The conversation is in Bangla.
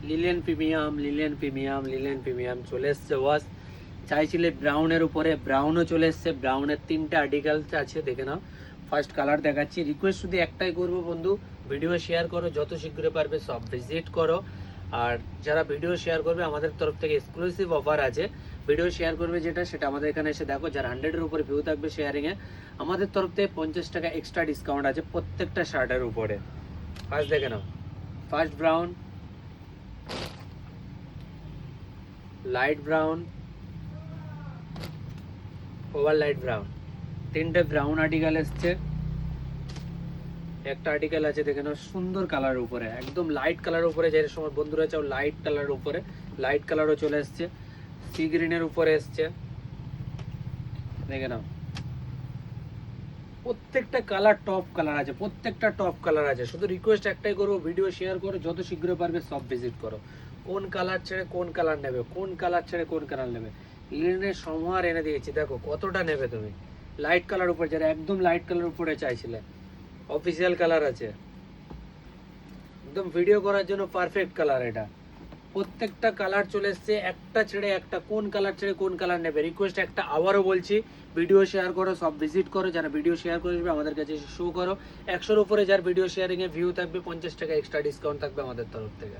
Linen premium, linen premium, linen premium চলে এসছে ওয়াশ। চাইছিলে ব্রাউনের উপরে, ব্রাউনও চলে এসছে। ব্রাউনের 3টে আর্টিকেলস আছে, দেখে নাও। ফার্স্ট কালার দেখাচ্ছি। রিকোয়েস্ট শুধু একটাই করবো বন্ধু, ভিডিও শেয়ার করো, যত শীঘ্র পারবে সব ভিজিট করো। আর যারা ভিডিও শেয়ার করবে আমাদের তরফ থেকে এক্সক্লুসিভ অফার আছে। ভিডিও শেয়ার করবে যেটা, সেটা আমাদের এখানে এসে দেখো। যার 100-এর উপরে ভিউ থাকবে শেয়ারিংয়ে, আমাদের তরফ থেকে 50 টাকা এক্সট্রা ডিসকাউন্ট আছে প্রত্যেকটা শার্টের উপরে। ফার্স্ট দেখে নাও, first brown, light brown, over light brown, 3টে ব্রাউন আর্টিকেল এসছে। একটা আর্টিকেল আছে দেখে নাও, সুন্দর কালার উপরে, একদম লাইট কালার উপরে। যে সময় বন্ধুরা চাও লাইট কালার উপরে, লাইট কালারও চলে এসছে। সি গ্রিনের উপরে এসছে, দেখে নাও। প্রত্যেকটা কালার টপ কালার আছে, প্রত্যেকটা টপ কালার আছে। শুধু রিকোয়েস্ট একটাই করবো, ভিডিও শেয়ার করো, যত শীঘ্র পারবে সব ভিজিট করো। কোন কালার ছেড়ে কোন কালার নেবে, কোন কালার ছেড়ে কোন কালার নেবে, লিনেনের সমাহার এনে দিয়েছি। দেখো কতটা নেবে তুমি। লাইট কালার উপরে, যারা একদম লাইট কালার উপরে চাইছিলে, অফিসিয়াল কালার আছে, একদম ভিডিও করার জন্য পারফেক্ট কালার এটা। প্রত্যেকটা কালার চলে এসছে, একটা ছেড়ে একটা, কোন কালার ছেড়ে কোন কালার নেবে। রিকোয়েস্ট একটা, আবারও বলছি, ভিডিও শেয়ার করো, সব ভিজিট করো। যারা ভিডিও শেয়ার করবে আমাদের কাছে শো করো। 100-এর উপরে যার ভিডিও শেয়ারিংয়ে ভিউ থাকবে 50 টাকা এক্সট্রা ডিসকাউন্ট থাকবে আমাদের তরফ থেকে।